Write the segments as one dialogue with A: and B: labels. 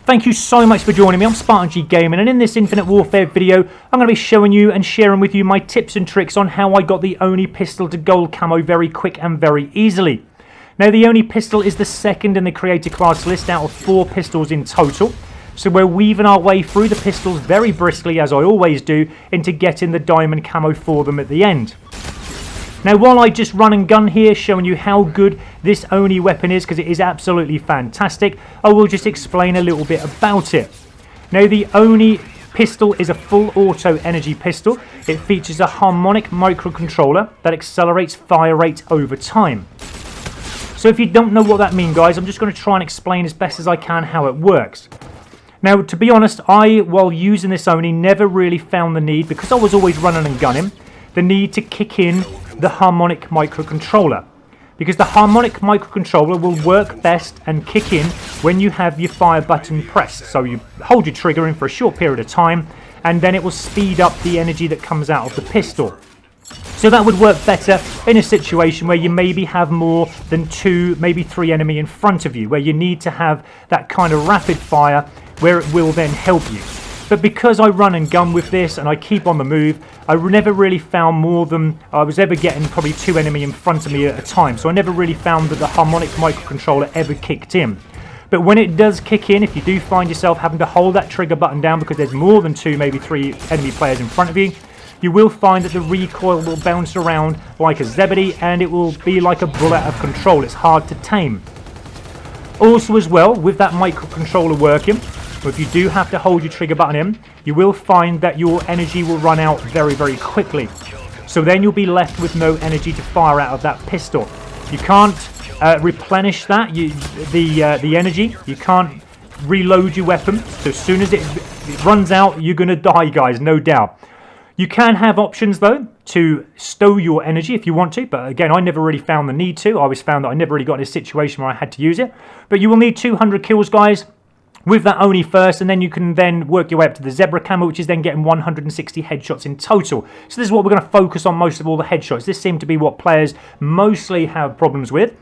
A: Thank you so much for joining me. I'm Spartan G Gaming, and in this Infinite Warfare video, I'm going to be showing you and sharing with you my tips and tricks on how I got the ONI pistol to gold camo very quick and very easily. Now, the ONI pistol is the second in the creator class list out of 4 pistols in total. So we're weaving our way through the pistols very briskly, as I always do, into getting the diamond camo for them at the end. Now, while I just run and gun here, showing you how good this ONI weapon is, because it is absolutely fantastic, I will just explain a little bit about it. Now, the ONI pistol is a full auto energy pistol. It features a harmonic microcontroller that accelerates fire rate over time. So if you don't know what that means, guys, I'm just going to try and explain as best as I can how it works. Now, to be honest, while using this ONI, never really found the need, because I was always running and gunning, the need to kick in the harmonic microcontroller, because the harmonic microcontroller will work best and kick in when you have your fire button pressed. So you hold your trigger in for a short period of time, and then it will speed up the energy that comes out of the pistol. So that would work better in a situation where you maybe have more than 2, maybe 3 enemy in front of you, where you need to have that kind of rapid fire where it will then help you. But because I run and gun with this and I keep on the move, I never really found more than I was ever getting probably 2 enemy in front of me at a time. So I never really found that the harmonic microcontroller ever kicked in. But when it does kick in, if you do find yourself having to hold that trigger button down because there's more than 2, maybe 3 enemy players in front of you, you will find that the recoil will bounce around like a zebedee, and it will be like a bull out of control. It's hard to tame. Also as well, with that microcontroller working, if you do have to hold your trigger button in, you will find that your energy will run out very, very quickly. So then you'll be left with no energy to fire out of that pistol. You can't replenish that, the energy. You can't reload your weapon. So as soon as it runs out, you're going to die, guys, no doubt. You can have options, though, to stow your energy if you want to. But again, I never really found the need to. I always found that I never really got in a situation where I had to use it. But you will need 200 kills, guys, with that ONI first, and then you can then work your way up to the zebra camo, which is then getting 160 headshots in total. So this is what we're going to focus on most of all, the headshots. This seemed to be what players mostly have problems with.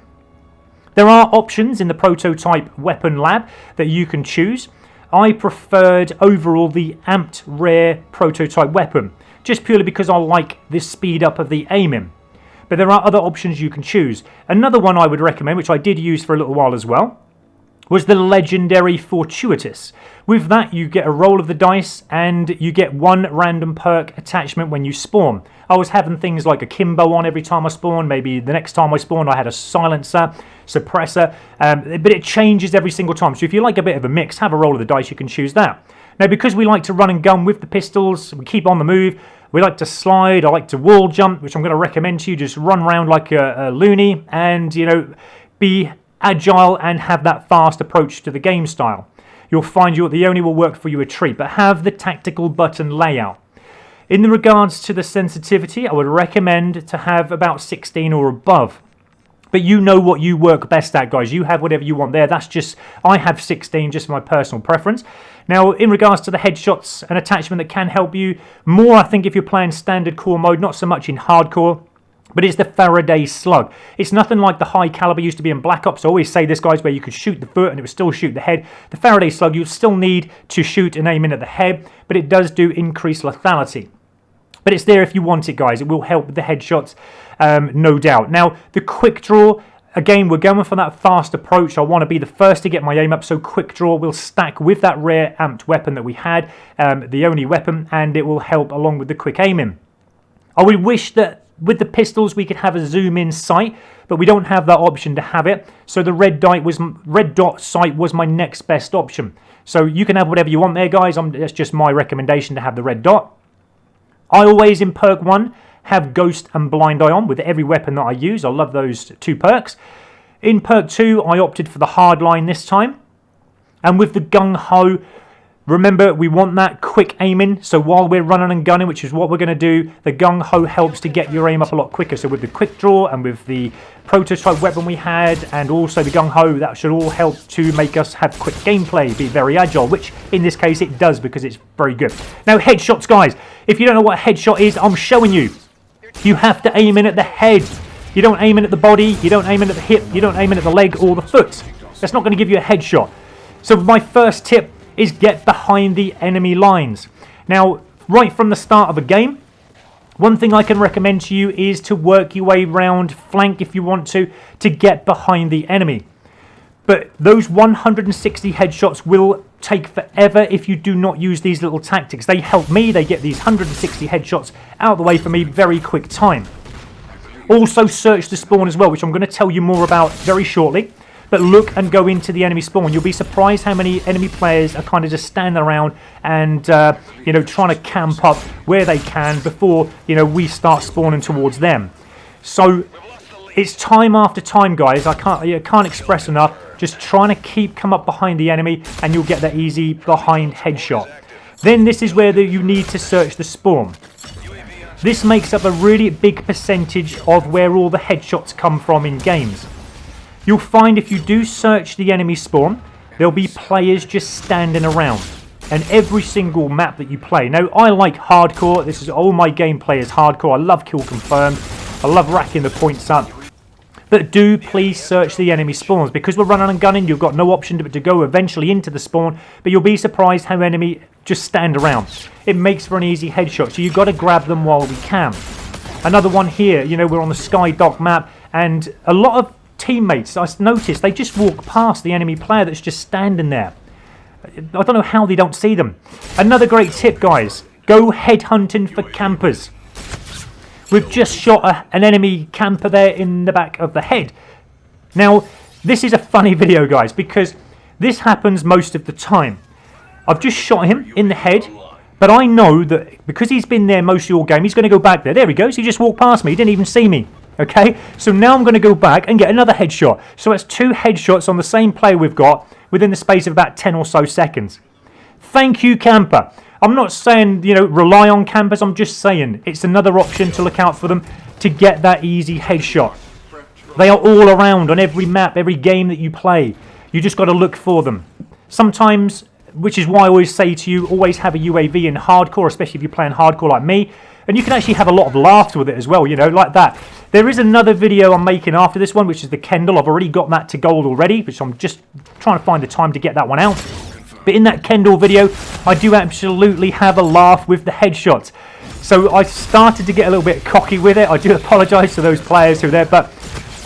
A: There are options in the prototype weapon lab that you can choose. I preferred overall the amped rare prototype weapon, just purely because I like this speed up of the aiming. But there are other options you can choose. Another one I would recommend, which I did use for a little while as well, was the legendary Fortuitous. With that, you get a roll of the dice and you get 1 random perk attachment when you spawn. I was having things like a Kimbo on every time I spawned. Maybe the next time I spawned I had a silencer, suppressor, but it changes every single time. So if you like a bit of a mix, have a roll of the dice, you can choose that. Now, because we like to run and gun with the pistols, we keep on the move, we like to slide, I like to wall jump, which I'm going to recommend to you. Just run around like a loony and, you know, be agile and have that fast approach to the game style. You'll find the ONI will work for you a treat, but have the tactical button layout. In regards to the sensitivity, I would recommend to have about 16 or above. But you know what you work best at, guys. You have whatever you want there. That's just, I have 16, just my personal preference. Now, in regards to the headshots, an attachment that can help you more, I think, if you're playing standard core mode, not so much in hardcore, but it's the Faraday slug. It's nothing like the high caliber used to be in Black Ops. I always say this, guys, where you could shoot the foot and it would still shoot the head. The Faraday slug, you still need to shoot and aim in at the head, but it does do increased lethality. But it's there if you want it, guys. It will help with the headshots, no doubt. Now, the quick draw, again, we're going for that fast approach. I want to be the first to get my aim up, so quick draw will stack with that rare amped weapon that we had, the ONI weapon, and it will help along with the quick aiming. I would wish that with the pistols we could have a zoom in sight, but we don't have that option to have it. So the red dot sight was my next best option. So you can have whatever you want there, guys. That's just my recommendation, to have the red dot. I always, in perk 1, have Ghost and Blind Eye on with every weapon that I use. I love those 2 perks. In perk 2, I opted for the hardline this time. And with the gung ho, remember, we want that quick aiming. So while we're running and gunning, which is what we're going to do, the gung ho helps to get your aim up a lot quicker. So with the quick draw and with the prototype weapon we had, and also the gung ho, that should all help to make us have quick gameplay, be very agile, which in this case it does, because it's very good. Now, headshots, guys. If you don't know what a headshot is, I'm showing you. You have to aim in at the head. You don't aim in at the body, you don't aim in at the hip, you don't aim in at the leg or the foot. That's not going to give you a headshot. So my first tip is get behind the enemy lines. Now, right from the start of a game, one thing I can recommend to you is to work your way around flank if you want to get behind the enemy. But those 160 headshots will take forever if you do not use these little tactics. They help me, they get these 160 headshots out of the way for me very quick time. Also search the spawn as well, which I'm going to tell you more about very shortly. But look and go into the enemy spawn. You'll be surprised how many enemy players are kind of just standing around and, trying to camp up where they can before, we start spawning towards them. So it's time after time, guys. I can't express enough. Just trying to come up behind the enemy and you'll get that easy behind headshot. Then this is where you need to search the spawn. This makes up a really big percentage of where all the headshots come from in games. You'll find if you do search the enemy spawn, there'll be players just standing around. And every single map that you play. Now, I like hardcore. This is all my gameplay is hardcore. I love kill confirmed. I love racking the points up. But do please search the enemy spawns. Because we're running and gunning, you've got no option but to go eventually into the spawn. But you'll be surprised how enemy just stand around. It makes for an easy headshot. So you've got to grab them while we can. Another one here. We're on the Sky Dock map. And a lot of teammates, I noticed, they just walk past the enemy player that's just standing there. I don't know how they don't see them. Another great tip, guys. Go headhunting for campers. We've just shot an enemy camper there in the back of the head. Now, this is a funny video, guys, because this happens most of the time. I've just shot him in the head, but I know that because he's been there most of your game, he's going to go back there. There he goes. He just walked past me. He didn't even see me. Okay, so now I'm going to go back and get another headshot. So that's 2 headshots on the same player we've got within the space of about 10 or so seconds. Thank you, camper. I'm not saying, rely on campers. I'm just saying it's another option to look out for them to get that easy headshot. They are all around on every map, every game that you play. You just got to look for them. Sometimes, which is why I always say to you, always have a UAV in hardcore, especially if you're playing hardcore like me. And you can actually have a lot of laughter with it as well, like that. There is another video I'm making after this one, which is the Kendall. I've already got that to gold already, which I'm just trying to find the time to get that one out. But in that Kendall video, I do absolutely have a laugh with the headshots. So I started to get a little bit cocky with it. I do apologise to those players who are there, but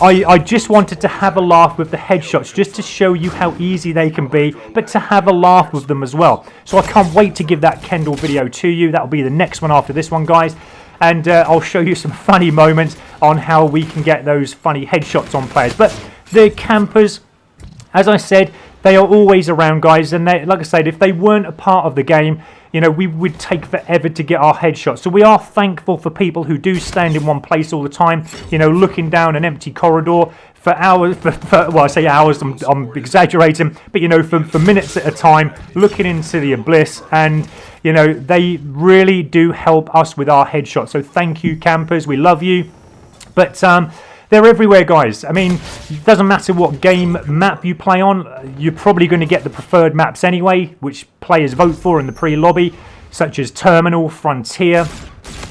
A: I just wanted to have a laugh with the headshots, just to show you how easy they can be, but to have a laugh with them as well. So I can't wait to give that Kendall video to you. That'll be the next one after this one, guys. And I'll show you some funny moments on how we can get those funny headshots on players. But the campers, as I said, they are always around, guys. And they, like I said, if they weren't a part of the game, we would take forever to get our headshots. So we are thankful for people who do stand in one place all the time, looking down an empty corridor for hours, well, I say hours, I'm exaggerating, but, for minutes at a time, looking into the abyss, and, they really do help us with our headshots. So thank you, campers. We love you. But they're everywhere, guys. I mean, it doesn't matter what game map you play on. You're probably going to get the preferred maps anyway, which players vote for in the pre-lobby, such as Terminal, Frontier.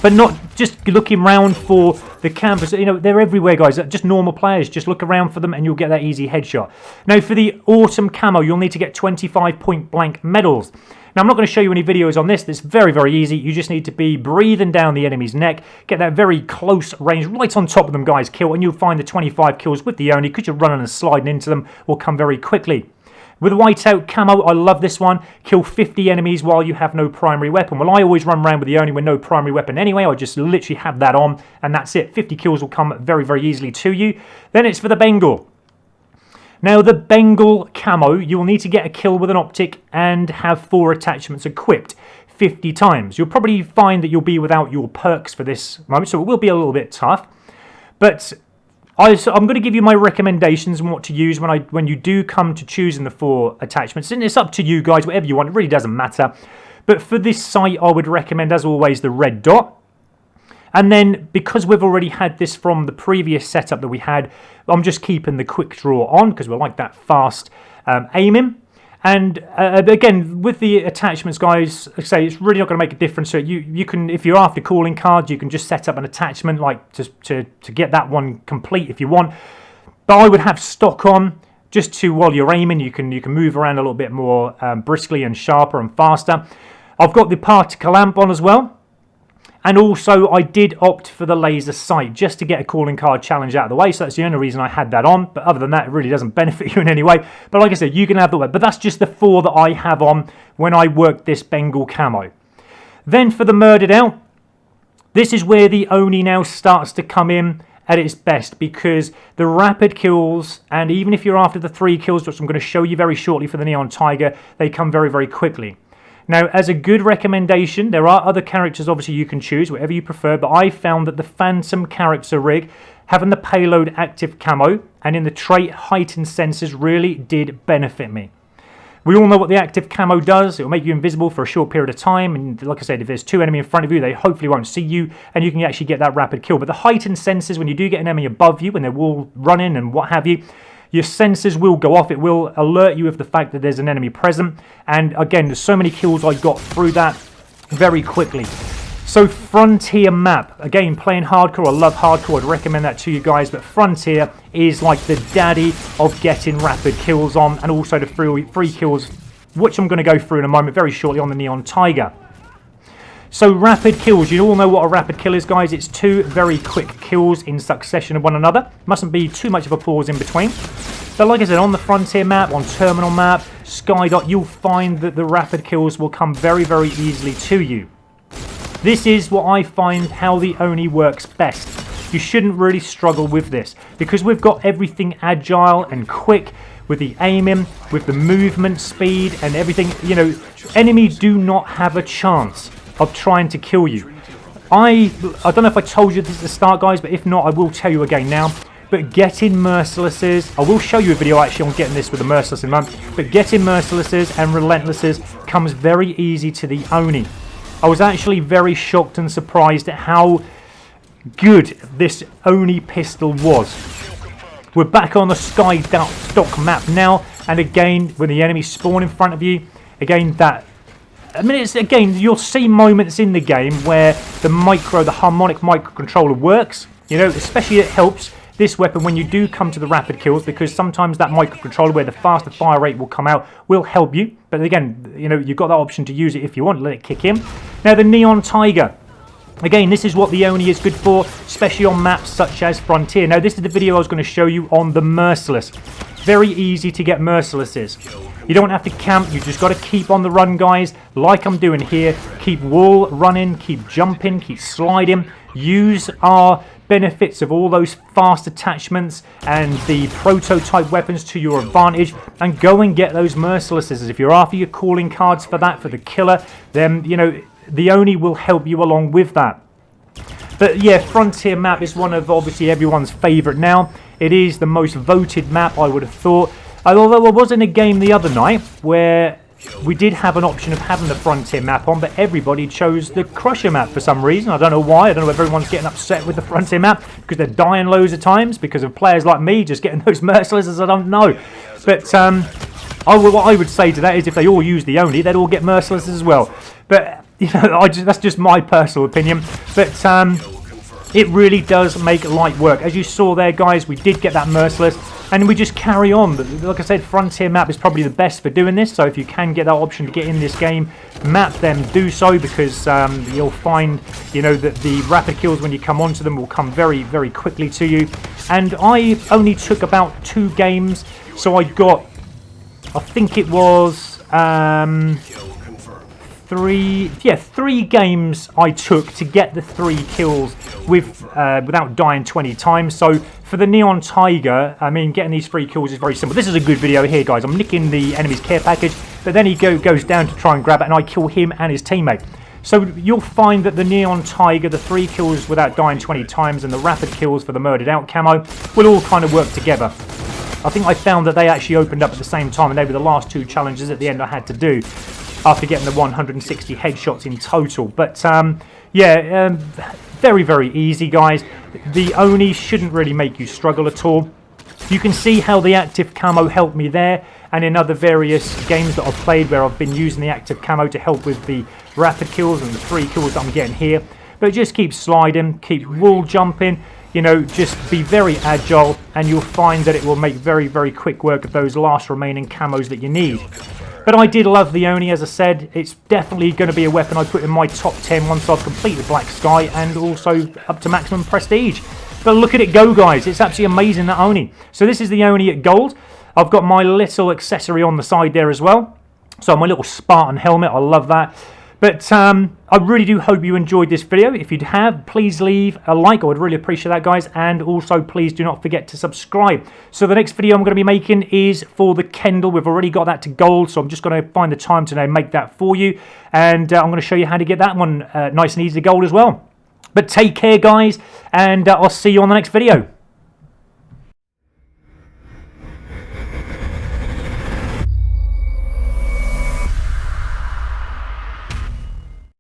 A: But not just looking around for the campers. They're everywhere, guys. Just normal players. Just look around for them and you'll get that easy headshot. Now, for the Autumn Camo, you'll need to get 25 point-blank medals. Now, I'm not going to show you any videos on this. It's very, very easy. You just need to be breathing down the enemy's neck, get that very close range right on top of them, guys, kill, and you'll find the 25 kills with the ONI, because you're running and sliding into them, will come very quickly. With Whiteout Camo, I love this one. Kill 50 enemies while you have no primary weapon. Well, I always run around with the ONI with no primary weapon anyway. I just literally have that on, and that's it. 50 kills will come very, very easily to you. Then it's for the Bengal. Now, the Bengal Camo, you'll need to get a kill with an optic and have 4 attachments equipped 50 times. You'll probably find that you'll be without your perks for this moment, so it will be a little bit tough. But I'm going to give you my recommendations on what to use when you do come to choosing the 4 attachments. And it's up to you guys, whatever you want. It really doesn't matter. But for this site, I would recommend, as always, the red dot. And then, because we've already had this from the previous setup that we had, I'm just keeping the quick draw on, because we like that fast aiming. And again, with the attachments, guys, like I say, it's really not going to make a difference. So you can, if you're after calling cards, you can just set up an attachment like to get that one complete if you want. But I would have stock on, just to, while you're aiming, you can move around a little bit more briskly and sharper and faster. I've got the particle lamp on as well. And also, I did opt for the laser sight just to get a calling card challenge out of the way. So that's the only reason I had that on. But other than that, it really doesn't benefit you in any way. But like I said, you can have the web. But that's just the 4 that I have on when I work this Bengal camo. Then for the murdered out, this is where the ONI now starts to come in at its best, because the rapid kills, and even if you're after the 3 kills, which I'm going to show you very shortly for the Neon Tiger, they come very, very quickly. Now, as a good recommendation, there are other characters obviously you can choose, whatever you prefer, but I found that the Phantom character rig, having the payload active camo, and in the trait heightened sensors really did benefit me. We all know what the active camo does. It will make you invisible for a short period of time, and like I said, if there's 2 enemies in front of you, they hopefully won't see you, and you can actually get that rapid kill. But the heightened sensors, when you do get an enemy above you, when they're all running and what have you, your sensors will go off. It will alert you of the fact that there's an enemy present. And again, there's so many kills I got through that very quickly. So Frontier map, again, playing hardcore, I love hardcore, I'd recommend that to you guys, but Frontier is like the daddy of getting rapid kills on, and also the free kills, which I'm going to go through in a moment very shortly on the Neon Tiger. So rapid kills, you all know what a rapid kill is, guys. It's 2 very quick kills in succession of one another. Mustn't be too much of a pause in between. But like I said, on the Frontier map, on Terminal map, Skydot, you'll find that the rapid kills will come very, very easily to you. This is what I find how the ONI works best. You shouldn't really struggle with this, because we've got everything agile and quick, with the aiming, with the movement speed and everything. You know, enemies do not have a chance of trying to kill you. I don't know if I told you this at the start, guys, but if not, I will tell you again now. But getting Mercilesses, I will show you a video actually on getting this with the Merciless in month, but getting Mercilesses and Relentlesses comes very easy to the ONI. I was actually very shocked and surprised at how good this ONI pistol was. We're back on the Skydot map now, and again, when the enemy spawn in front of you, again, you'll see moments in the game where the harmonic microcontroller works. You know, especially it helps this weapon when you do come to the rapid kills, because sometimes that microcontroller where the faster fire rate will come out will help you. But again, you know, you've got that option to use it if you want, let it kick in. Now the Neon Tiger. Again, this is what the ONI is good for, especially on maps such as Frontier. Now this is the video I was going to show you on the Merciless. Very easy to get Mercilesses. You don't have to camp, you just got to keep on the run, guys, like I'm doing here. Keep wall running, keep jumping, keep sliding. Use our benefits of all those fast attachments and the prototype weapons to your advantage, and go and get those Mercilesses. If you're after your calling cards for that, for the killer, then, you know, the ONI will help you along with that. But yeah, Frontier map is one of obviously everyone's favourite now. It is the most voted map, I would have thought. Although I was in a game the other night where we did have an option of having the Frontier map on, but everybody chose the Crusher map for some reason. I don't know why. I don't know if everyone's getting upset with the Frontier map because they're dying loads of times because of players like me just getting those Mercilesses. I don't know. But what I would say to that is if they all use the ONI, they'd all get Mercilesses as well. But you know, that's just my personal opinion. But it really does make light work. As you saw there, guys, we did get that Merciless, and we just carry on. But like I said, Frontier map is probably the best for doing this. So if you can get that option to get in this game, map them, do so, because you'll find, you know, that the rapid kills when you come onto them will come very, very quickly to you. And I only took about 2 games, so I got, I think it was 3 games I took to get the 3 kills without dying 20 times. So for the Neon Tiger, I mean, getting these 3 kills is very simple. This is a good video here, guys. I'm nicking the enemy's care package, but then he goes down to try and grab it, and I kill him and his teammate. So you'll find that the Neon Tiger, the 3 kills without dying 20 times, and the rapid kills for the murdered out camo will all kind of work together. I think I found that they actually opened up at the same time, and they were the last 2 challenges at the end I had to do after getting the 160 headshots in total. But very, very easy, guys. The ONI shouldn't really make you struggle at all. You can see how the active camo helped me there, and in other various games that I've played where I've been using the active camo to help with the rapid kills and the 3 kills that I'm getting here. But just keep sliding, keep wall jumping. you know, just be very agile, and you'll find that it will make very, very quick work of those last remaining camos that you need. But I did love the ONI, as I said. It's definitely going to be a weapon I put in my top 10 once I've completed Black Sky and also up to maximum prestige. But look at it go, guys. It's absolutely amazing, that ONI. So this is the ONI at gold. I've got my little accessory on the side there as well. So my little Spartan helmet, I love that. But I really do hope you enjoyed this video. If you have, please leave a like. I would really appreciate that, guys. And also, please do not forget to subscribe. So the next video I'm going to be making is for the Kendall. We've already got that to gold, so I'm just going to find the time today and make that for you. And I'm going to show you how to get that one nice and easy to gold as well. But take care, guys, and I'll see you on the next video.